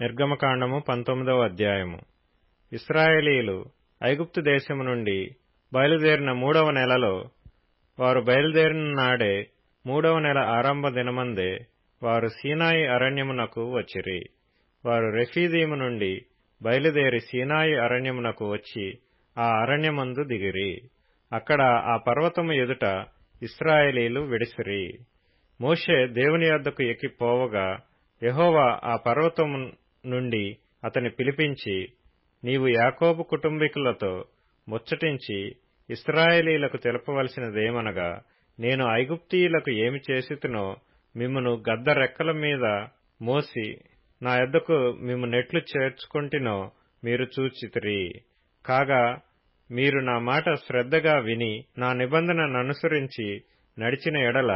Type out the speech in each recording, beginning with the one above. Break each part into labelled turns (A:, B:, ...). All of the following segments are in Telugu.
A: నిర్గమకాండము 19వ అధ్యాయము. ఇశ్రాయేలీయులు ఐగుప్తు దేశము నుండి బయలుదేరిన 3వ నెలలో, వారు బయలుదేరిన నాడే 3వ నెల ఆరంభ దినమందే వారు సీనాయి అరణ్యమునకు వచ్చిరి. వారు రెఫీదీము నుండి బయలుదేరి సీనాయి అరణ్యమునకు వచ్చి ఆ అరణ్యమందు దిగిరి. అక్కడ ఆ పర్వతము ఎదుట ఇశ్రాయేలీయులు విడిసిరి. మోషే దేవుని యొద్దకు ఎక్కిపోవగా యెహోవా ఆ పర్వతము నుండి అతని పిలిపించి, నీవు యాకోబు కుటుంబీకులతో ముచ్చటించి ఇశ్రాయేలీయులకు తెలుపవలసినదేమనగా, నేను ఐగుప్తీయులకు ఏమి చేసితినో మిమ్మును గద్ద రెక్కల మీద మోసి నా యొద్దకు మిమ్ము నెట్లు చేర్చుకొంటినో మీరు చూచితిరి. కాగా మీరు నా మాట శ్రద్ధగా విని నా నిబంధనననుసరించి నడిచిన ఎడల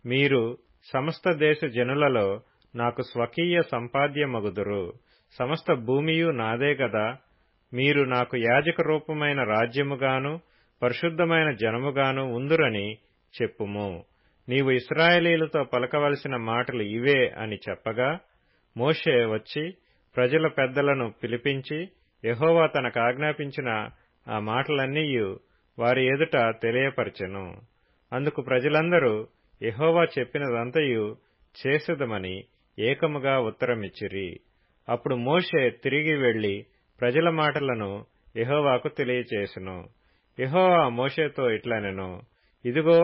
A: మీరు సమస్త దేశ జనులలో నాకు స్వకీయ సంపాద్యమగుదురు. సమస్త భూమియు నాదే గదా. మీరు నాకు యాజక రూపమైన రాజ్యముగాను పరిశుద్ధమైన జనముగాను ఉందురని చెప్పుము. నీవు ఇశ్రాయేలీయులతో పలకవలసిన మాటలు ఇవే అని చెప్పగా, మోషే వచ్చి ప్రజల పెద్దలను పిలిపించి యెహోవా తనకాజ్ఞాపించిన ఆ మాటలన్నీయు వారి ఎదుట తెలియపరచెను. అందుకు ప్రజలందరూ యెహోవా చెప్పినదంతయు చేసెదమని ఏకముగా ఉత్తరమిచ్చిరి. అప్పుడు మోషే తిరిగి వెళ్లి ప్రజల మాటలను యెహోవాకు తెలియచేసెను. యెహోవా మోషేతో ఇట్లనెను, ఇదిగో,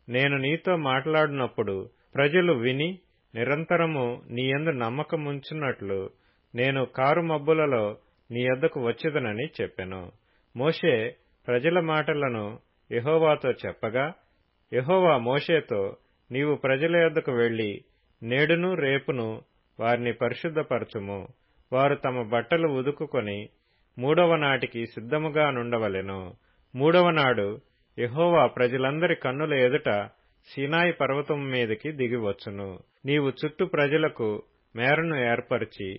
A: నేను నీతో మాట్లాడినప్పుడు ప్రజలు విని నిరంతరము నీయందు నమ్మకముంచున్నట్లు నేను కారు మబ్బులలో నీ యొద్దకు వచ్చెదనని చెప్పెను. మోషే ప్రజల మాటలను యెహోవాతో చెప్పగా, యెహోవా మోషేతో, నీవు ప్రజల యొద్దకు వెళ్లి నేడును రేపును వారిని పరిశుద్ధపరచుము. వారు తమ బట్టలు ఉదుకుకొని 3వ నాటికి సిద్ధముగా నుండవలెను. 3వ నాడు యెహోవా ప్రజలందరి కన్నుల ఎదుట సీనాయి పర్వతం మీదికి దిగివచ్చును. నీవు చుట్టూ ప్రజలకు మేరను ఏర్పరిచి,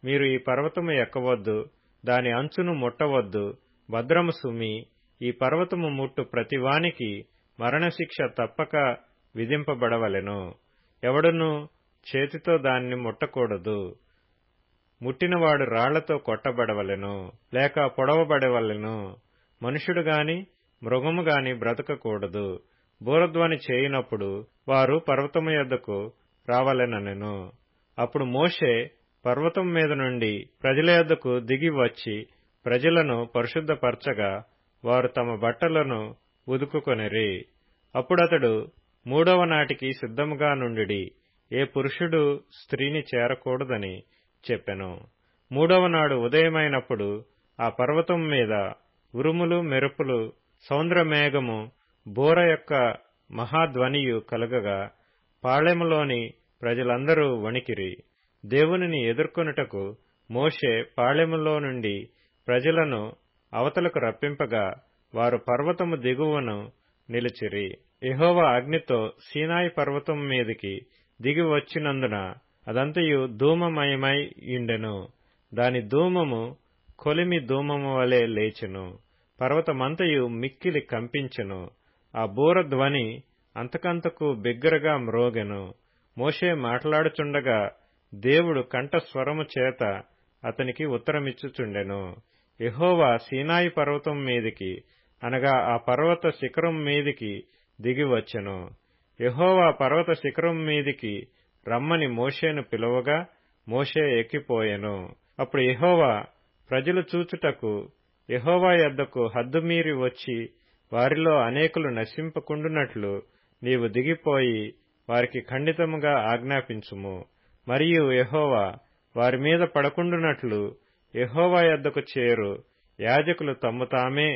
A: మీరు ఈ పర్వతము ఎక్కవద్దు, దాని అంచును ముట్టవద్దు, భద్రము సుమి, ఈ పర్వతము ముట్టు ప్రతివానికి మరణశిక్ష తప్పక విధింపబడవలెను. ఎవడునూ చేతితో దాన్ని ముట్టకూడదు. ముట్టినవాడు రాళ్లతో కొట్టబడవలెను, లేక పొడవబడవలెను. మనుష్యుడు గాని మృగము గాని బ్రతకకూడదు. బూరధ్వని చేయునప్పుడు వారు పర్వతము యొద్దకు రావలెననెను. అప్పుడు మోషే పర్వతం మీద నుండి ప్రజల యొద్దకు దిగి వచ్చి ప్రజలను పరిశుద్ధపరచగా వారు తమ బట్టలను ఉదుకుకొనిరి. అప్పుడతడు 3వ నాటికి సిద్ధముగా నుండిడి, ఏ పురుషుడు స్త్రీని చేరకూడదని చెప్పెను. 3వ నాడు ఉదయమైనప్పుడు ఆ పర్వతం మీద ఉరుములు మెరుపులు సౌంద్రమేఘము బూర యొక్క మహాధ్వనియు కలుగగా పాళెములోని ప్రజలందరూ వణికిరి. దేవునిని ఎదుర్కొనుటకు మోషే పాళెములో నుండి ప్రజలను అవతలకు రప్పింపగా వారు పర్వతము దిగువను నిలిచిరి. యెహోవా అగ్నితో సీనాయి పర్వతం మీదికి దిగి వచ్చినందున అదంతయు ధూమమయమై యుండెను. దాని ధూమము కొలిమి ధూమము వలె లేచెను. పర్వతమంతయు మిక్కిలి కంపించెను. ఆ బూర ధ్వని అంతకంతకు బిగ్గరగా మ్రోగెను. మోషే మాట్లాడుచుండగా దేవుడు కంఠస్వరము చేత అతనికి ఉత్తరమిచ్చుచుండెను. యెహోవా సీనాయి పర్వతం మీదికి, అనగా ఆ పర్వత శిఖరం మీదికి దిగివచ్చెను. యెహోవా పర్వత శిఖరం మీదికి రమ్మని మోషేను పిలువగా మోషే ఎక్కిపోయెను. అప్పుడు యెహోవా ప్రజలు చూచుటకు యెహోవా యొద్దకు హద్దుమీరి వచ్చి వారిలో అనేకులు నశింపకుండునట్లు నీవు దిగిపోయి వారికి ఖండితముగా ఆజ్ఞాపించుము. మరియు యెహోవా వారి మీద పడకుండునట్లు యెహోవా యొద్దకు చేరు యాజకులు తమ్ము తామే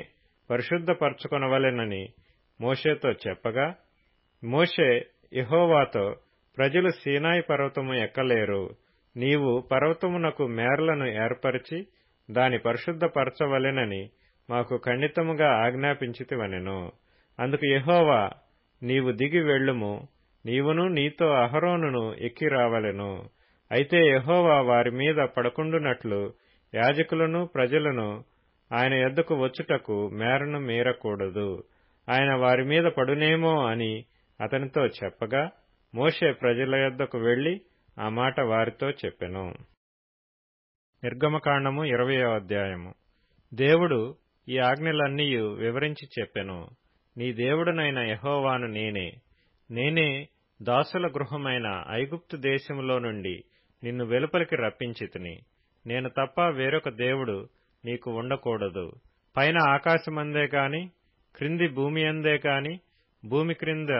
A: పరిశుద్ధపరచుకొనవలెనని మోషేతో చెప్పగా, మోషే యెహోవాతో, ప్రజలు సీనాయి పర్వతము ఎక్కలేరు. నీవు పర్వతమునకు మేరలను ఏర్పరిచి దాని పరిశుద్ధపరచవలెనని మాకు ఖండితముగా ఆజ్ఞాపించితివనెను. అందుకు యెహోవా, నీవు దిగి వెళ్ళుము, నీవును నీతో అహరోనును ఎక్కి రావలెను. అయితే యెహోవా వారి మీద పడకుండునట్లు యాజకులను ప్రజలను ఆయన యొద్దకు వచ్చుటకు మేరను మీరకూడదు. ఆయన వారి మీద పడునేమో అని అతనితో చెప్పగా మోషే ప్రజల యొద్దకు వెళ్లి ఆ మాట వారితో చెప్పెను. నిర్గమకాండము 20వ అధ్యాయము. దేవుడు ఈ ఆజ్ఞలన్నీయు వివరించి చెప్పెను. నీ దేవుడనైన యెహోవాను నేనే దాసుల గృహమైన ఐగుప్తు దేశములో నుండి నిన్ను వెలుపలికి రప్పించితిని. నేను తప్ప వేరొక దేవుడు నీకు ఉండకూడదు. పైన ఆకాశమందే కాని, క్రింది భూమియందే కాని, భూమి క్రింద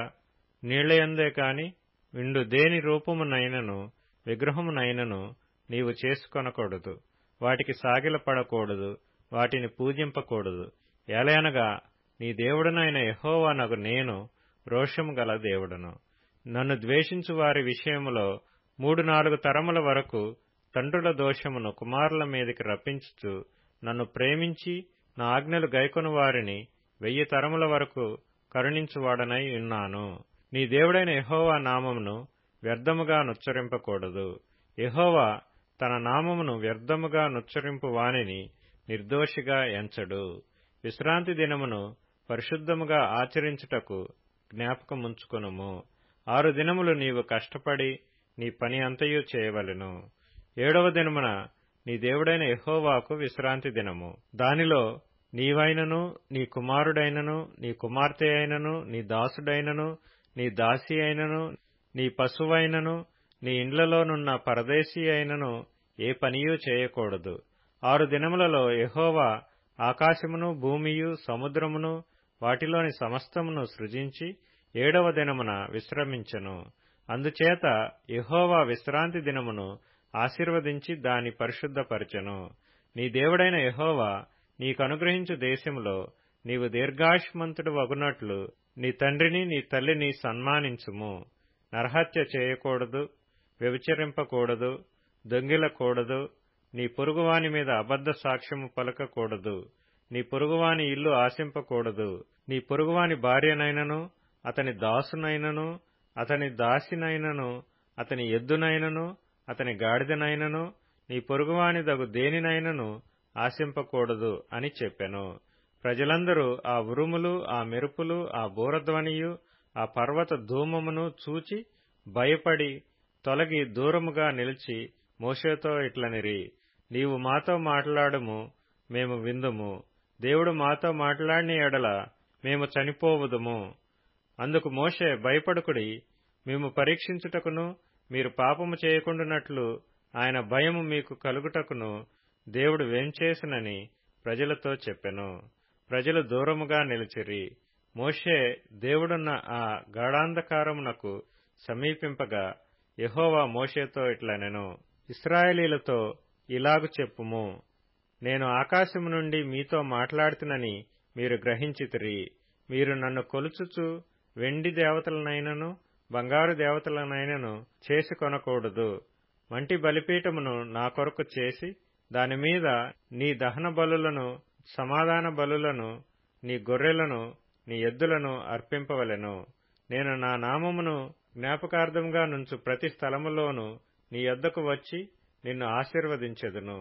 A: నీళ్లయందే కాని విండు దేని రూపమునైనను విగ్రహమునైనను నీవు చేసుకొనకూడదు. వాటికి సాగిలపడకూడదు, వాటిని పూజింపకూడదు. ఎలయనగా నీ దేవుడనైన యెహోవానగు నేను రోషము గల దేవుడను. నన్ను ద్వేషించు వారి విషయములో 3-4 తరముల వరకు తండ్రుల దోషమును కుమారుల మీదికి రప్పించుచు, నన్ను ప్రేమించి నా ఆజ్ఞలు గైకొను వారిని 1000 తరముల వరకు కరుణించువాడనై ఉన్నాను. నీ దేవుడైన యెహోవా నామమును వ్యర్థముగా నుచ్చరింపకూడదు. యెహోవా తన నామమును వ్యర్థముగా నుచ్చరింపు వానిని నిర్దోషిగా ఎంచడు. విశ్రాంతి దినమును పరిశుద్ధముగా ఆచరించుటకు జ్ఞాపకముంచుకొనుము. 6 దినములు నీవు కష్టపడి నీ పని అంతయు చేయవలెను. 7వ దినమున నీ దేవుడైన యెహోవాకు విశ్రాంతి దినము. దానిలో నీవైనను, నీ కుమారుడైనను, నీ కుమార్తె అయినను, నీ దాసుడైనను, నీ దాసి అయినను, నీ పశువైనను, నీ ఇండ్లలోనున్న పరదేశీ అయినను ఏ పనియూ చేయకూడదు. 6 దినములలో యెహోవా ఆకాశమును, భూమియు, సముద్రమును, వాటిలోని సమస్తమును సృజించి 7వ దినమున విశ్రమించెను. అందుచేత యెహోవా విశ్రాంతి దినమును ఆశీర్వదించి దాని పరిశుద్ధపరచెను. నీ దేవుడైన యెహోవా నీకనుగ్రహించు దేశములో నీవు దీర్ఘాయుష్మంతుడు వగునట్లు నీ తండ్రిని నీ తల్లిని సన్మానించుము. నరహత్య చేయకూడదు, వ్యభిచరింపకూడదు, దొంగిలకూడదు, నీ పొరుగువాని మీద అబద్ధ సాక్ష్యము పలకకూడదు, నీ పొరుగువాని ఇల్లు ఆశింపకూడదు, నీ పొరుగువాని భార్యనైనను, అతని దాసునైనను, అతని దాసినైనను, అతని ఎద్దునైనను, అతని గాడిదనైనను, నీ పొరుగువానిదగు దేనినైనను ఆశింపకూడదు అని చెప్పెను. ప్రజలందరూ ఆ ఉరుములు, ఆ మెరుపులు, ఆ బూరధ్వనియు, ఆ పర్వత ధూమమును చూచి భయపడి తొలగి దూరముగా నిలిచి మోషేతో ఇట్లనిరి, నీవు మాతో మాట్లాడుము, మేము విందుము. దేవుడు మాతో మాట్లాడిన ఎడల మేము చనిపోవుదుము. అందుకు మోషే, భయపడుకుడి, మేము పరీక్షించుటకును మీరు పాపము చేయకుండునట్లు ఆయన భయము మీకు కలుగుటకును దేవుడు వేంచేసినని ప్రజలతో చెప్పెను. ప్రజలు దూరముగా నిలిచిరి. మోషే దేవుడున్న ఆ గాఢాంధకారమునకు సమీపింపగా యెహోవా మోషేతో ఇట్లనెను, ఇశ్రాయేలీలతో ఇలాగు చెప్పుము, నేను ఆకాశము నుండి మీతో మాట్లాడుతునని మీరు గ్రహించితిరి. మీరు నన్ను కొలుచుచు వెండి దేవతలనైనను బంగారు దేవతలనైనను చేసుకొనకూడదు. మంటి బలిపీఠమును నా కొరకు చేసి దానిమీద నీ దహన బలులను, సమాధాన బలులను, నీ గొర్రెలను, నీ ఎద్దులను అర్పింపవలెను. నేను నా నామమును జ్ఞాపకార్థంగా నుంచు ప్రతి స్థలములోనూ నీ యొద్దకు వచ్చి నిన్ను ఆశీర్వదించెదను.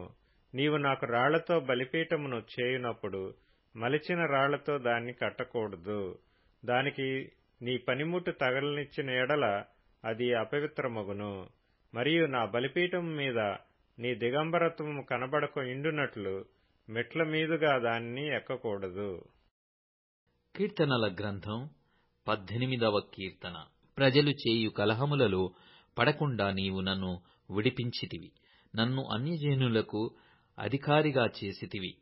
A: నీవు నాకు రాళ్లతో బలిపీఠమును చేయునప్పుడు మలిచిన రాళ్లతో దాన్ని కట్టకూడదు. దానికి నీ పనిముట్టు తగలనిచ్చిన ఎడల అది అపవిత్రమగును. మరియు నా బలిపీఠము మీద నీ దిగంబరత్వము కనబడక ఇండునట్లు మెట్ల మీదుగా దానిని ఎక్కకూడదు.
B: కీర్తనల గ్రంథం 18వ కీర్తన. ప్రజలు చేయు కలహములలో పడకుండా నీవు నన్ను విడిపించితివి. నన్ను అన్యజనులకు అధికారిగా చేసితివి.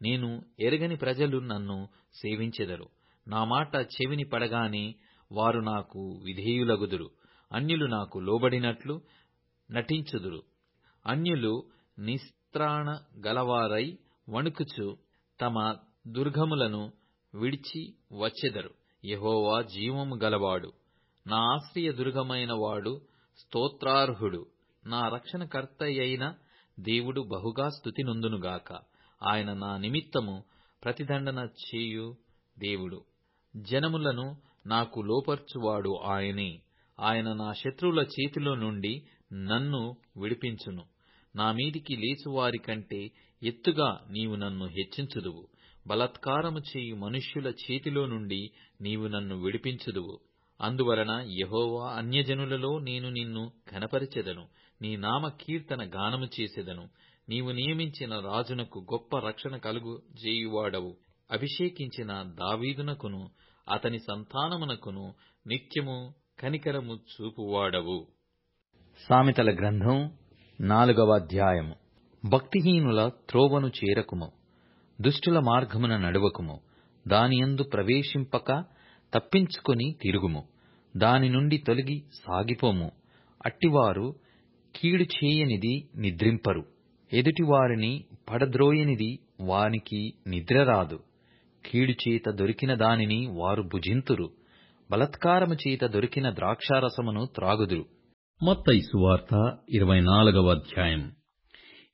B: నేను ఎరగని ప్రజలు నన్ను సేవించెదరు. నా మాట చెవిని పడగానే వారు నాకు విధేయులగుదురు. అన్యులు నాకు లోబడినట్లు నటించుదురు. అన్యులు నిస్త్రాణ గలవారై వణుకుచు తమ దుర్గములను విడిచి వచ్చెదరు. యెహోవా జీవము గలవాడు, నా ఆశ్రయ దుర్గమైన వాడు స్తోత్రార్హుడు. నా రక్షణకర్తయైన దేవుడు బహుగా స్తుతి నొందునుగాక. ఆయన నా నిమిత్తము ప్రతిదండన చేయు దేవుడు. జనములను నాకు లోపర్చువాడు ఆయనే. ఆయన నా శత్రువుల చేతిలో నుండి నన్ను విడిపించును. నా మీదికి లేచువారి కంటే ఎత్తుగా నీవు నన్ను హెచ్చించుదువు. బలాత్కారము చేయు మనుష్యుల చేతిలో నుండి నీవు నన్ను విడిపించుదువు. అందువలన యెహోవా, అన్యజనులలో నేను నిన్ను ఘనపరచెదను. నీ నామ కీర్తన గానము చేసెదను. నీవు నియమించిన రాజునకు గొప్ప రక్షణ కలుగు చేయువాడవు. అభిషేకించిన దావీదునకును అతని సంతానమునకును నిత్యము కనికరము చూపువాడవు.
C: సామెతల గ్రంథం 4వ అధ్యాయము. భక్తిహీనుల త్రోవను చేరకుము, దుష్టుల మార్గమున నడువకుము. దానియందు ప్రవేశింపక తప్పించుకొని తిరుగుము, దాని నుండి తొలగి సాగిపోము. అట్టివారు కీడు చేయనిది నిద్రింపరు, ఎదుటివారిని పడద్రోయనిది వానికి నిద్రరాదు. కీడు చేత దొరికిన దానిని వారు భుజింతురు, బలాత్కారము చేత దొరికిన ద్రాక్షారసమును త్రాగుదురు.
D: మత్తయి సువార్త 24వ అధ్యాయం.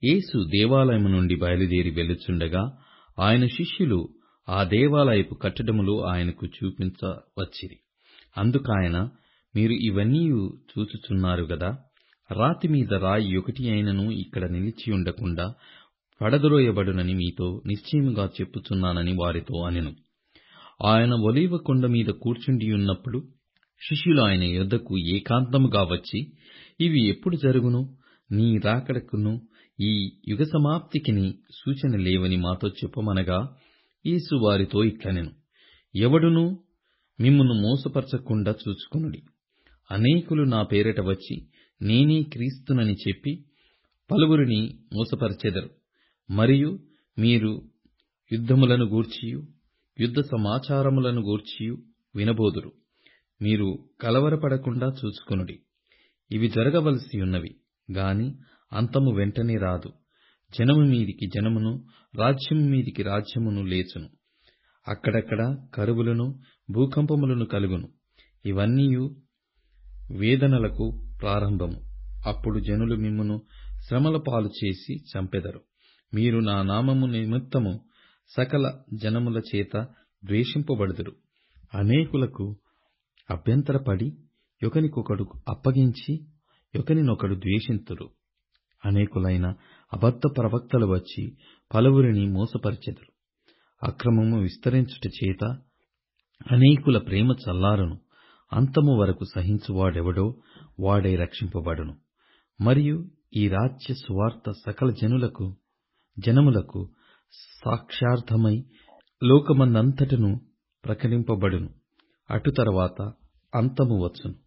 D: యేసు దేవాలయము నుండి బయలుదేరి వెళ్ళుచుండగా ఆయన శిష్యులు ఆ దేవాలయపు కట్టడములు ఆయనకు చూపించవచ్చిరి. అందుకాయన, మీరు ఇవన్నీ చూచుచున్నారు గదా, రాతి మీద రాయి ఒకటి అయినను ఇక్కడ నిలిచియుండకుండా పడద్రోయబడునని మీతో నిశ్చయముగా చెప్పుచున్నానని వారితో అనెను. ఆయన ఒలీవ కొండ మీద కూర్చుండియున్నప్పుడు శిష్యులు ఆయన యొద్దకు ఏకాంతముగా వచ్చి, ఇవి ఎప్పుడు జరుగును? నీ రాకడకును ఈ యుగ సమాప్తికిని సూచన లేవని మాతో చెప్పమనగా, యేసు వారితో ఇట్లనెను, ఎవడునూ మిమ్మును మోసపరచకుండా చూచుకొనుడి. అనేకులు నా పేరట వచ్చి నేనే క్రీస్తునని చెప్పి పలువురిని మోసపరచెదరు. మరియు మీరు యుద్ధములను గూర్చియు యుద్ధ సమాచారములను గూర్చియు వినబోదురు. మీరు కలవరపడకుండా చూచుకొనుడి. ఇవి జరగవలసి ఉన్నవి గాని అంతము వెంటనే రాదు. జనము మీదికి జనమును, రాజ్యము మీదికి రాజ్యమును లేచును. అక్కడక్కడ కరువులను, భూకంపములను కలుగును. ఇవన్నీయు వేదనలకు ప్రారంభము. అప్పుడు జనులు మిమ్మును శ్రమల పాలు చేసి చంపెదరు. మీరు నా నామము నిమిత్తము సకల జనముల చేత ద్వేషింపబడుదురు. అనేకులకు అభ్యంతరపడి ఒకనికొకడు అప్పగించి ఒకనినొకడు ద్వేషింతురు. అనేకులైన అబద్ధ ప్రవక్తలు వచ్చి పలువురిని మోసపరిచెదరు. అక్రమము విస్తరించుట చేత అనేకుల ప్రేమ చల్లారును. అంతము వరకు సహించువాడెవడో వాడే రక్షింపబడును. మరియు ఈ రాజ్య సువార్త సకల జనములకు సాక్ష్యార్థమై లోకమందంతటను ప్రకటింపబడును. అటు తరువాత అంతము వచ్చును.